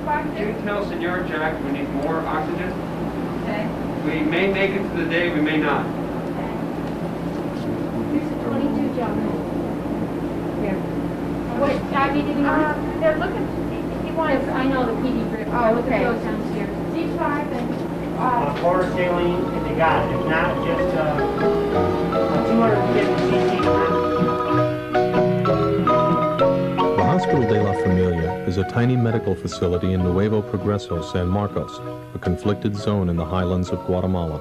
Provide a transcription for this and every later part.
Can you tell Senor Jack we need more oxygen? Okay. We may make it to the day, we may not. Here's a 22 John. Here. What, Abby, did you want? They're looking, he wants, I know the PD drip. Oh, okay. Those downstairs. these five and, Floor ceiling, if they got it. If not, just 250 cc. The Hospital de la Familia is a tiny medical facility in Nuevo Progreso, San Marcos, a conflicted zone in the highlands of Guatemala.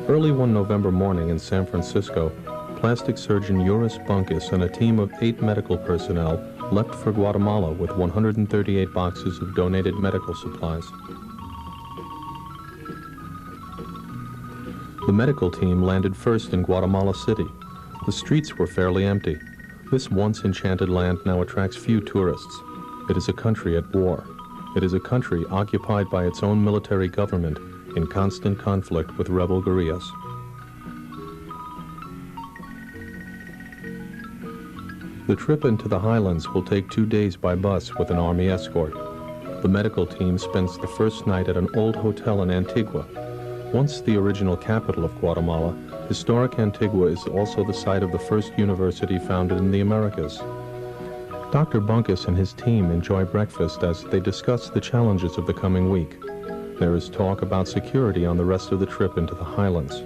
Early one November morning in San Francisco, plastic surgeon Bunkis and a team of 8 medical personnel left for Guatemala with 138 boxes of donated medical supplies. The medical team landed first in Guatemala City. The streets were fairly empty. This once enchanted land now attracts few tourists. It is a country at war. It is a country occupied by its own military government in constant conflict with rebel guerrillas. The trip into the highlands will take 2 days by bus with an army escort. The medical team spends the first night at an old hotel in Antigua. Once the original capital of Guatemala, historic Antigua is also the site of the first university founded in the Americas. Dr. Bunkis and his team enjoy breakfast as they discuss the challenges of the coming week. There is talk about security on the rest of the trip into the highlands.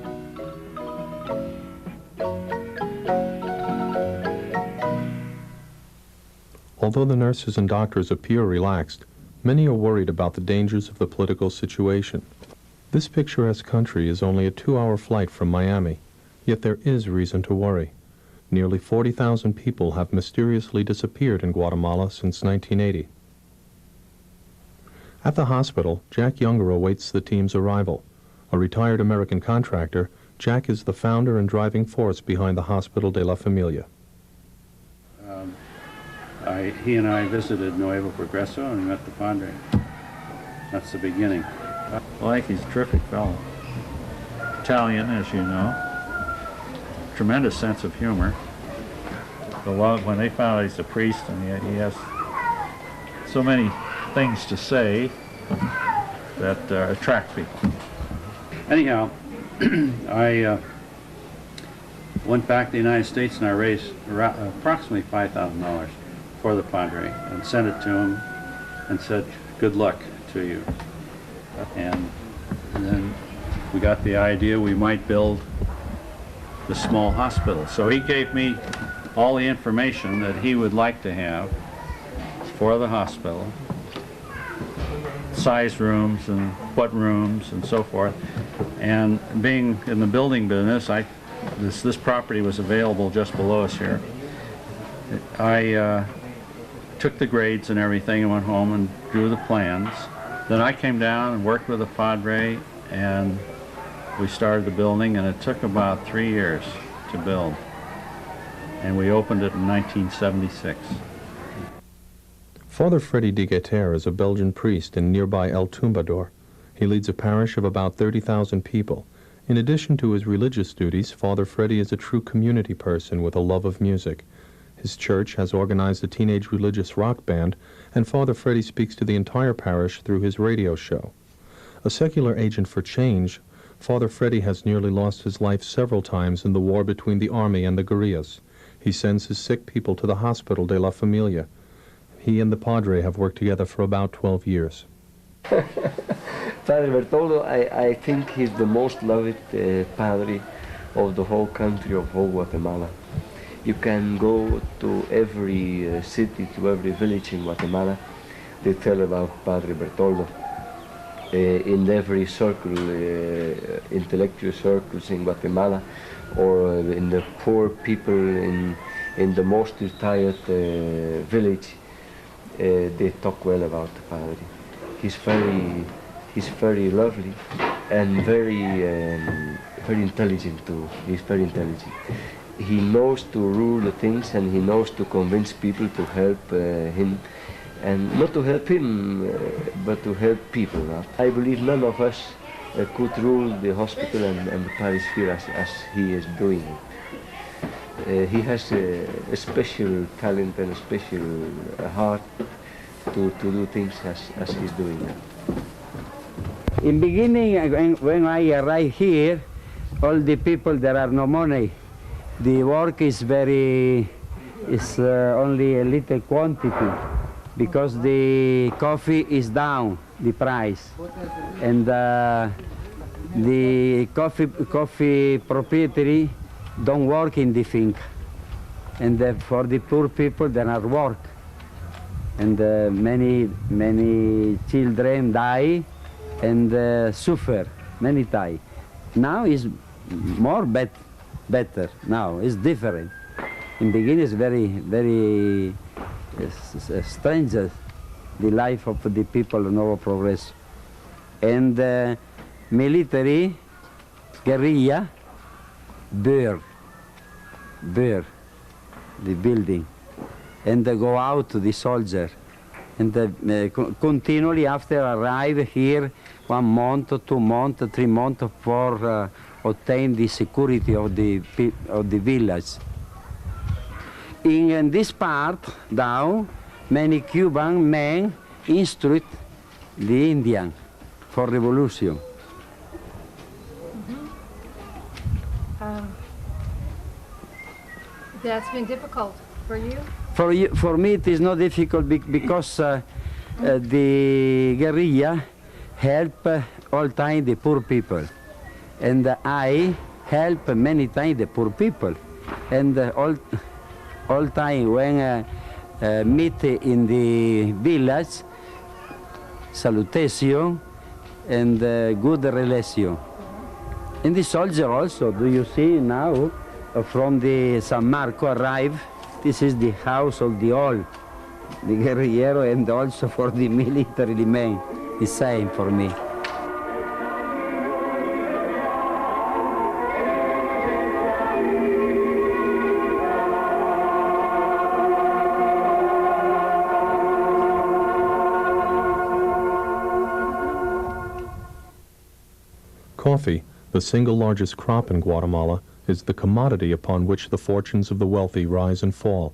Although the nurses and doctors appear relaxed, many are worried about the dangers of the political situation. This picturesque country is only a 2-hour flight from Miami, yet there is reason to worry. Nearly 40,000 people have mysteriously disappeared in Guatemala since 1980. At the hospital, Jack Younger awaits the team's arrival. A retired American contractor, Jack is the founder and driving force behind the Hospital de la Familia. He and I visited Nuevo Progreso and met the Padre. That's the beginning. Well, I think he's a terrific fellow. Italian, as you know. Tremendous sense of humor. But when they found out he's a priest and he has so many things to say that attract people. Anyhow, I went back to the United States and I raised approximately $5,000 for the Padre and sent it to him and said, good luck to you. And then we got the idea we might build the small hospital. So he gave me all the information that he would like to have for the hospital, size rooms and what rooms and so forth. And being in the building business, this property was available just below us here. I took the grades and everything and went home and drew the plans. Then I came down and worked with the Padre and we started the building, and it took about 3 years to build. And we opened it in 1976. Father Freddy de Gueter is a Belgian priest in nearby El Tumbador. He leads a parish of about 30,000 people. In addition to his religious duties, Father Freddy is a true community person with a love of music. His church has organized a teenage religious rock band, and Father Freddy speaks to the entire parish through his radio show. A secular agent for change, Father Freddy has nearly lost his life several times in the war between the army and the guerrillas. He sends his sick people to the Hospital de la Familia. He and the Padre have worked together for about 12 years. Padre Bertoldo, I think he's the most loved Padre of the whole country, of whole Guatemala. You can go to every city, to every village in Guatemala. They tell about Padre Bertoldo. In every circle, intellectual circles in Guatemala, or in the poor people in the most retired village, they talk well about the Padre. He's very lovely and very intelligent too. He's very intelligent. He knows to rule the things, and he knows to convince people to help him, and not to help him, but to help people. I believe none of us could rule the hospital and the parish here as he is doing. He has a special talent and a special heart to do things as he's doing now. In beginning, when I arrived here, all the people, there are no money. The work is only a little quantity because the coffee is down, the price. And the coffee proprietary don't work in the finca. And for the poor people, there are work. And many children die and suffer many times. Now is more better. Now it's different. In the beginning, it's very strange, the life of the people of Nuevo Progreso. And military, guerrilla, Birch, the building, and they go out to the soldier. And continually after arrive here 1 month, 2 months, 3 months for obtain the security of the village. In this part now, many Cuban men instruct the Indian for revolution. That's been difficult for you? For me, it is not difficult because the guerrilla help all time the poor people, and I help many times the poor people, and all time when meet in the village, salutation and good relation. And the soldier also, do you see now from the San Marco arrive? This is the house of the guerrillero, and also for the military men. The same for me. Coffee, the single largest crop in Guatemala, is the commodity upon which the fortunes of the wealthy rise and fall.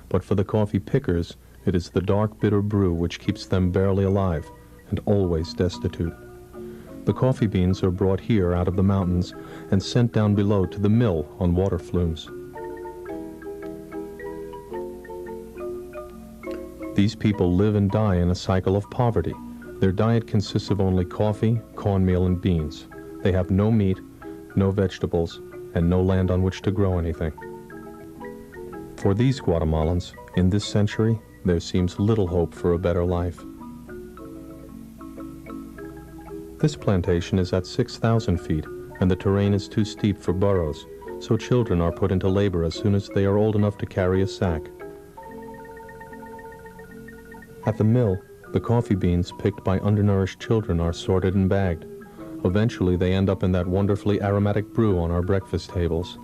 But for the coffee pickers, it is the dark, bitter brew which keeps them barely alive and always destitute. The coffee beans are brought here out of the mountains and sent down below to the mill on water flumes. These people live and die in a cycle of poverty. Their diet consists of only coffee, cornmeal, and beans. They have no meat, no vegetables, and no land on which to grow anything. For these Guatemalans, in this century, there seems little hope for a better life. This plantation is at 6,000 feet, and the terrain is too steep for burros, so children are put into labor as soon as they are old enough to carry a sack. At the mill, the coffee beans picked by undernourished children are sorted and bagged. Eventually, they end up in that wonderfully aromatic brew on our breakfast tables.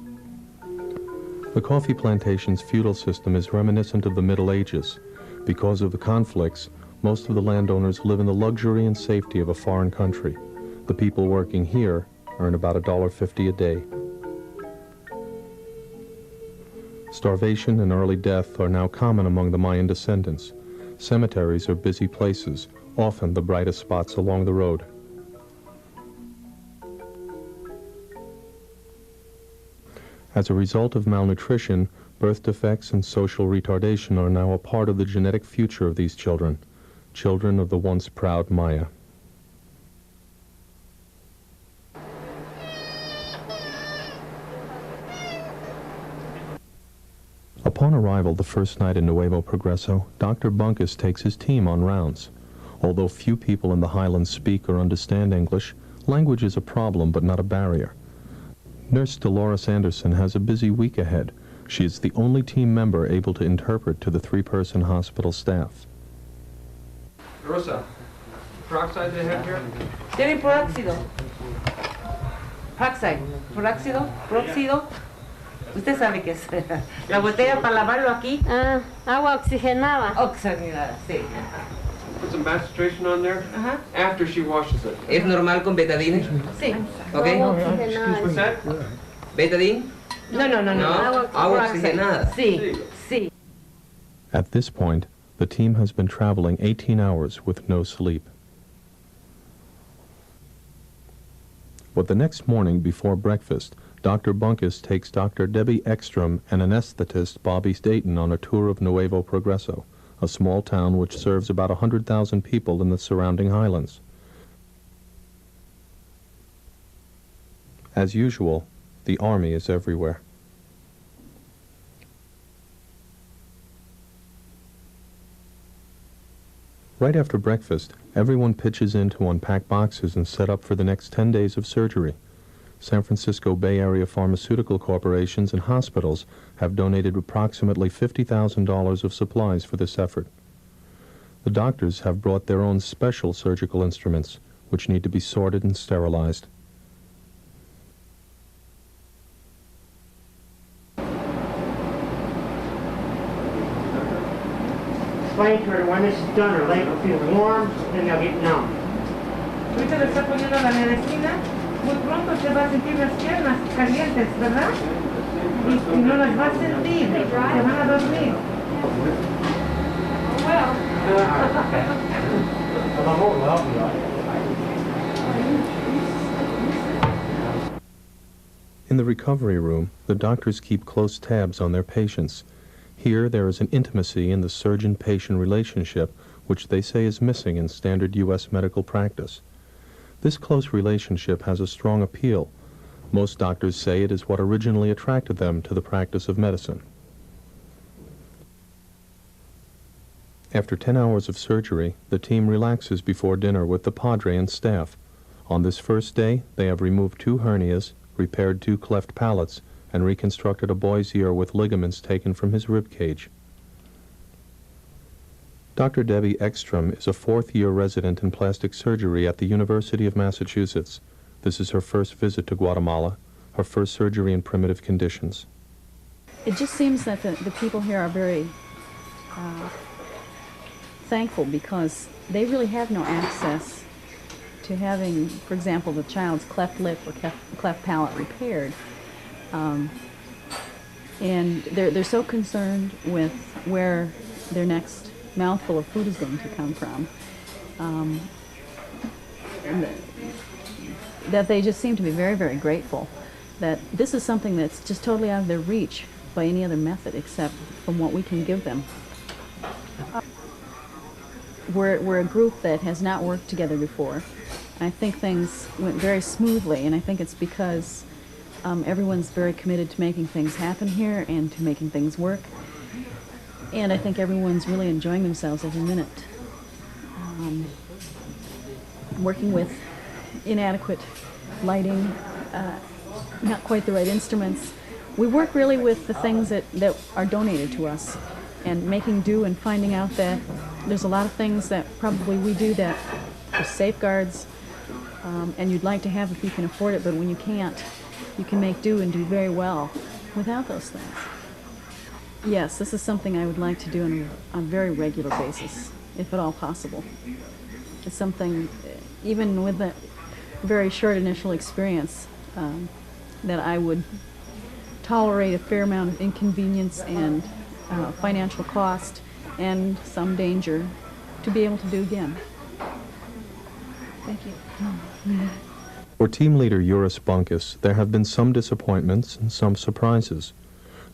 The coffee plantation's feudal system is reminiscent of the Middle Ages. Because of the conflicts, most of the landowners live in the luxury and safety of a foreign country. The people working here earn about $1.50 a day. Starvation and early death are now common among the Mayan descendants. Cemeteries are busy places, often the brightest spots along the road. As a result of malnutrition, birth defects and social retardation are now a part of the genetic future of these children, children of the once proud Maya. Upon arrival the first night in Nuevo Progreso, Dr. Bunkis takes his team on rounds. Although few people in the highlands speak or understand English, language is a problem but not a barrier. Nurse Dolores Anderson has a busy week ahead. She is the only team member able to interpret to the 3-person hospital staff. Rosa, peroxide they have here? Tiene peróxido. Peroxide. Peróxido. Usted sabe qué es. La botella para lavarlo aquí. Ah, agua oxigenada. Oxigenada, sí. Put some maceration on there after she washes it. ¿Es normal con betadine? Sí. Okay. Agua oxigenada. What's that? Betadine. No, no, no, no. Agua oxigenada. Sí, sí. At this point, the team has been traveling 18 hours with no sleep. But the next morning before breakfast, Dr. Bunkis takes Dr. Debbie Ekstrom and anesthetist Bobby Staten on a tour of Nuevo Progreso, a small town which serves about 100,000 people in the surrounding highlands. As usual, the army is everywhere. Right after breakfast, everyone pitches in to unpack boxes and set up for the next 10 days of surgery. San Francisco Bay Area pharmaceutical corporations and hospitals have donated approximately $50,000 of supplies for this effort. The doctors have brought their own special surgical instruments, which need to be sorted and sterilized. Explain to her when this is done, her leg will feel warm, then they'll get numb. Ahorita le está poniendo la medicina. Muy pronto se va a sentir las piernas calientes, ¿verdad? Y no las va a sentir. Se van a dormir. In the recovery room, the doctors keep close tabs on their patients. Here, there is an intimacy in the surgeon-patient relationship which they say is missing in standard U.S. medical practice. This close relationship has a strong appeal. Most doctors say it is what originally attracted them to the practice of medicine. After 10 hours of surgery, the team relaxes before dinner with the padre and staff. On this first day, they have removed 2 hernias, repaired 2 cleft palates, and reconstructed a boy's ear with ligaments taken from his rib cage. Dr. Debbie Ekstrom is a 4th-year resident in plastic surgery at the University of Massachusetts. This is her first visit to Guatemala, her first surgery in primitive conditions. It just seems that the people here are very thankful because they really have no access to having, for example, the child's cleft lip or cleft palate repaired. And they're so concerned with where their next mouthful of food is going to come from, that they just seem to be very, very grateful that this is something that's just totally out of their reach by any other method except from what we can give them. We're a group that has not worked together before. I think things went very smoothly, and I think it's because everyone's very committed to making things happen here and to making things work. And I think everyone's really enjoying themselves every minute. Working with inadequate lighting, not quite the right instruments. We work really with the things that are donated to us and making do and finding out that there's a lot of things that probably we do that are safeguards and you'd like to have if you can afford it, but when you can't, you can make do and do very well without those things. Yes, this is something I would like to do on a very regular basis, if at all possible. It's something, even with a very short initial experience, that I would tolerate a fair amount of inconvenience and financial cost and some danger to be able to do again. Thank you. For team leader Uris Bunkis, there have been some disappointments and some surprises.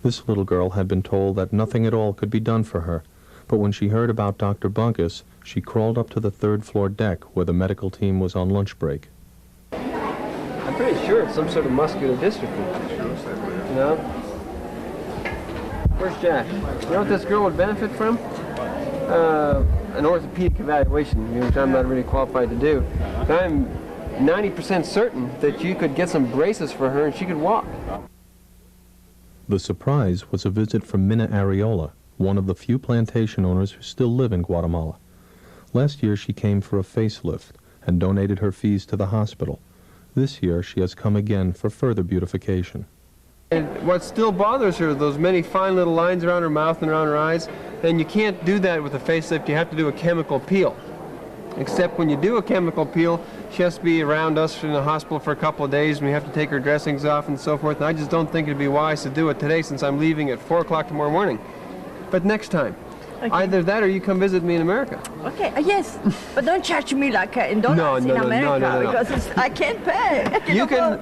This little girl had been told that nothing at all could be done for her, but when she heard about Dr. Bunkis, she crawled up to the 3rd floor deck where the medical team was on lunch break. I'm pretty sure it's some sort of muscular dystrophy. You know? Where's Jack? You know what this girl would benefit from? An orthopedic evaluation, which I'm not really qualified to do. But I'm 90% certain that you could get some braces for her and she could walk. The surprise was a visit from Mina Arreola, one of the few plantation owners who still live in Guatemala. Last year she came for a facelift and donated her fees to the hospital. This year she has come again for further beautification. And what still bothers her are those many fine little lines around her mouth and around her eyes, and you can't do that with a facelift. You have to do a chemical peel. Except when you do a chemical peel, she has to be around us in the hospital for a couple of days, and we have to take her dressings off and so forth. And I just don't think it'd be wise to do it today since I'm leaving at 4 o'clock tomorrow morning. But next time. Okay. Either that or you come visit me in America. Okay, yes, but don't charge me like in dollars in America because I can't pay.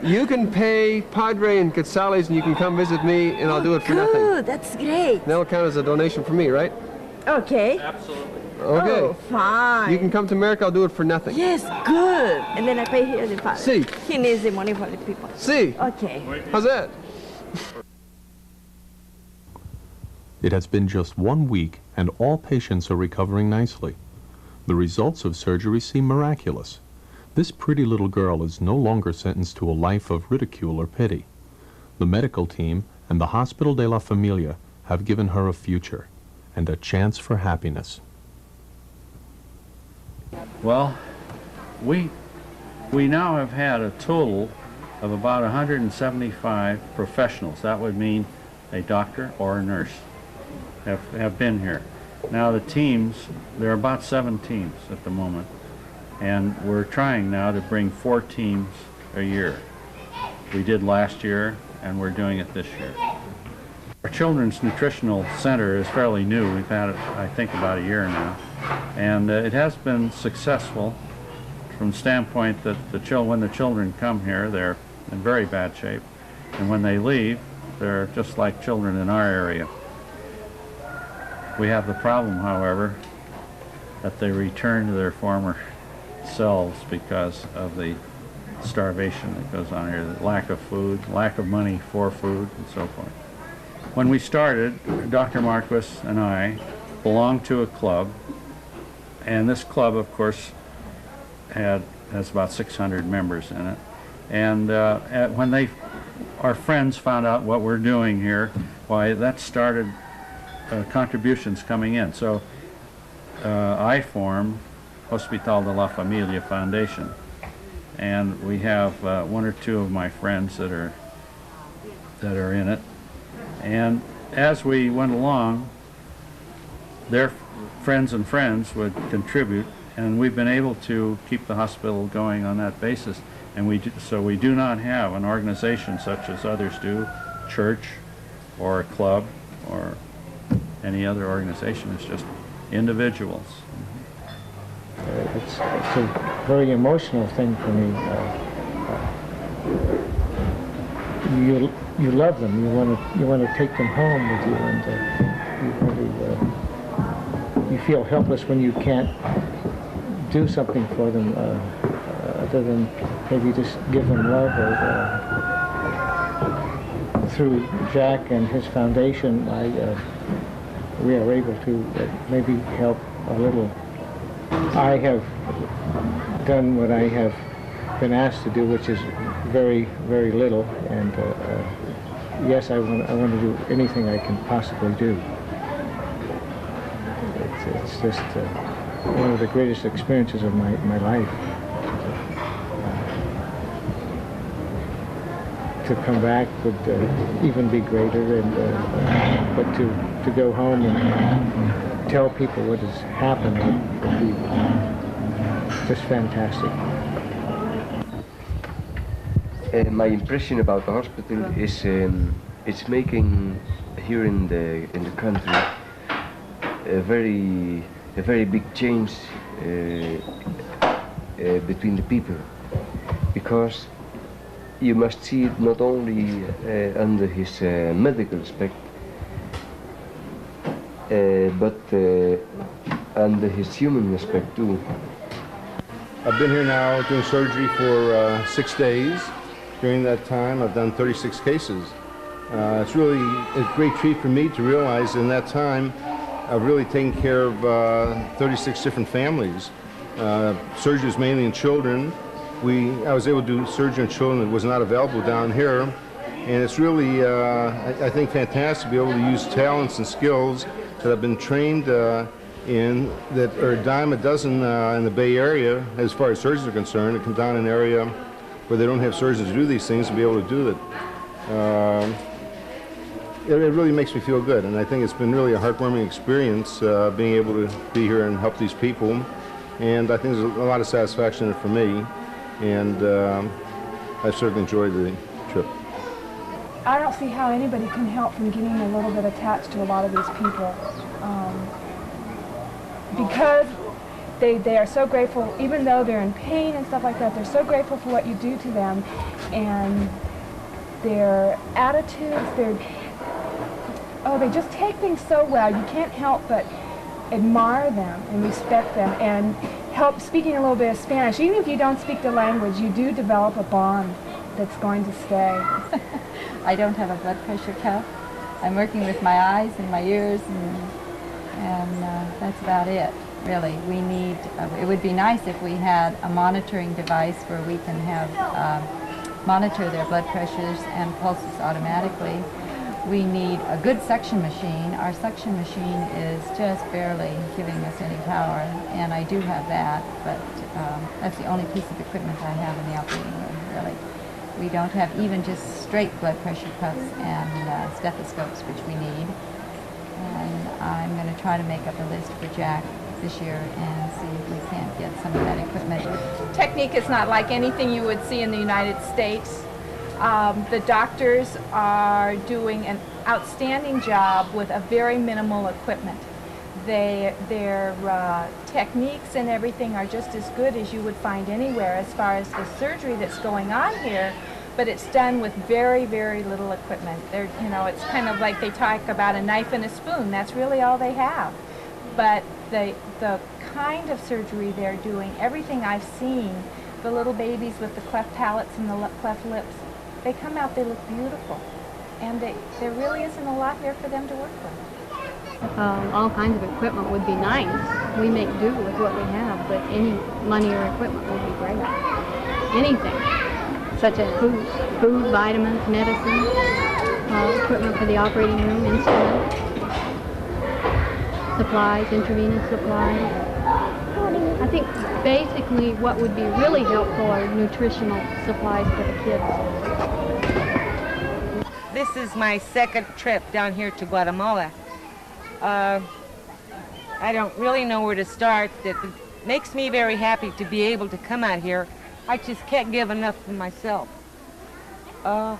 You can pay Padre and Quetzales and you can come visit me and I'll do it for nothing. Good, that's great. That'll count as a donation for me, right? Okay. Absolutely. Okay. Oh, fine. You can come to America, I'll do it for nothing. Yes, good. And then I pay here the father. See. He needs the money for the people. See. Okay. How's that? It has been just 1 week, and all patients are recovering nicely. The results of surgery seem miraculous. This pretty little girl is no longer sentenced to a life of ridicule or pity. The medical team and the Hospital de la Familia have given her a future and a chance for happiness. Well, we now have had a total of about 175 professionals. That would mean a doctor or a nurse have been here. Now the teams, there are about 7 teams at the moment, and we're trying now to bring 4 teams a year. We did last year, and we're doing it this year. Our Children's Nutritional Center is fairly new. We've had it, I think, about a year now, and it has been successful from the standpoint that when the children come here, they're in very bad shape, and when they leave, they're just like children in our area. We have the problem, however, that they return to their former selves because of the starvation that goes on here, the lack of food, lack of money for food, and so forth. When we started, Dr. Marquis and I belonged to a club, and this club, of course, has about 600 members in it. And when our friends found out what we're doing here, why, that started contributions coming in. So I formed Hospital de la Familia Foundation, and we have 1 or 2 of my friends that are in it. And as we went along, their friends and friends would contribute, and we've been able to keep the hospital going on that basis. And so we do not have an organization such as others do, church or a club or any other organization. It's just individuals. It's a very emotional thing for me. You love them. You want to take them home with you, and you feel helpless when you can't do something for them other than maybe just give them love. Or through Jack and his foundation, we are able to maybe help a little. I have done what I have been asked to do, which is very, very little, and yes, I want to do anything I can possibly do. It's just one of the greatest experiences of my life. To come back would even be greater, and but to go home and tell people what has happened would be just fantastic. My impression about the hospital is it's making here in the country a very big change between the people, because you must see it not only under his medical aspect, but under his human aspect too. I've been here now doing surgery for 6 days. During that time, I've done 36 cases. It's really a great treat for me to realize in that time I've really taken care of 36 different families. Surgery is mainly in children. I was able to do surgery on children that was not available down here, and it's really, I think, fantastic to be able to use talents and skills that I've been trained in that are a dime a dozen in the Bay Area as far as surgeons are concerned. To come down in an area where they don't have surgeons to do these things and be able to do it. It really makes me feel good, and I think it's been really a heartwarming experience being able to be here and help these people. and I think there's a lot of satisfaction in it for me, and I certainly enjoyed the trip. I don't see how anybody can help from getting a little bit attached to a lot of these people. Because they are so grateful, even though they're in pain and stuff like that, they're so grateful for what you do to them, and their attitudes, they just take things so well. You can't help but admire them and respect them, and help speaking a little bit of Spanish. Even if you don't speak the language, you do develop a bond that's going to stay. I don't have a blood pressure cuff. I'm working with my eyes and my ears, and that's about it, really. We need, it would be nice if we had a monitoring device where we can have, monitor their blood pressures and pulses automatically. We need a good suction machine. Our suction machine is just barely giving us any power, and I do have that, but that's the only piece of equipment I have in the operating room, really. We don't have even just straight blood pressure cuffs and stethoscopes, which we need. And I'm going to try to make up a list for Jack this year and see if we can't get some of that equipment. Technique is not like anything you would see in the United States. The doctors are doing an outstanding job with a very minimal equipment. Their techniques and everything are just as good as you would find anywhere as far as the surgery that's going on here, but it's done with very, very little equipment. It's kind of like they talk about a knife and a spoon. That's really all they have. But the kind of surgery they're doing, everything I've seen, the little babies with the cleft palates and the cleft lips, they come out, they look beautiful. And there really isn't a lot here for them to work with. All kinds of equipment would be nice. We make do with what we have, but any money or equipment would be great. Anything, such as food, vitamins, medicine, equipment for the operating room, instruments, supplies, intravenous supplies. I think basically what would be really helpful are nutritional supplies for the kids. This is my second trip down here to Guatemala. I don't really know where to start. It makes me very happy to be able to come out here. I just can't give enough for myself. The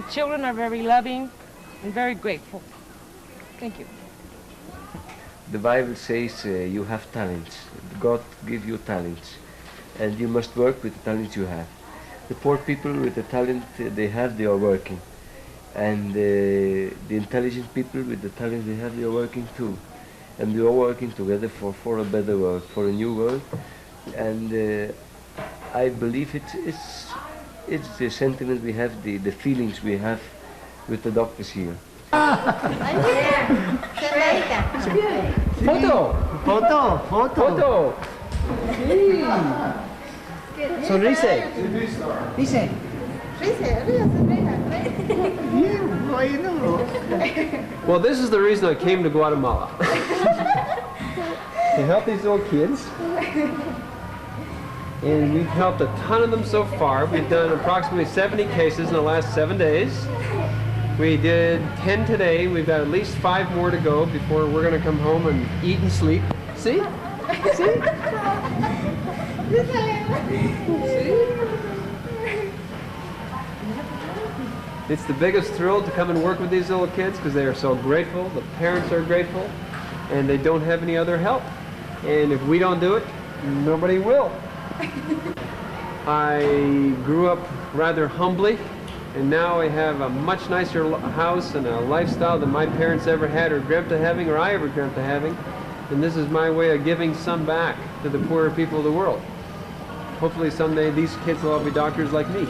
children are very loving and very grateful. Thank you. The Bible says you have talents. God gives you talents, and you must work with the talents you have. The poor people with the talent they have, they are working. And the intelligent people with the talent they have, they are working too. And we are working together for a better world, for a new world. And I believe it's the sentiment we have, the feelings we have with the doctors here. Foto. Sí. Sonríe. Dice. Well, this is the reason I came to Guatemala. To help these little kids. And we've helped a ton of them so far. We've done approximately 70 cases in the last 7 days. We did 10 today. We've got at least 5 more to go before we're going to come home and eat and sleep. See? See? It's the biggest thrill to come and work with these little kids because they are so grateful, the parents are grateful, and they don't have any other help. And if we don't do it, nobody will. I grew up rather humbly, and now I have a much nicer house and a lifestyle than my parents ever had or dreamt of having or I ever dreamt of having. And this is my way of giving some back to the poorer people of the world. Hopefully someday these kids will all be doctors like me.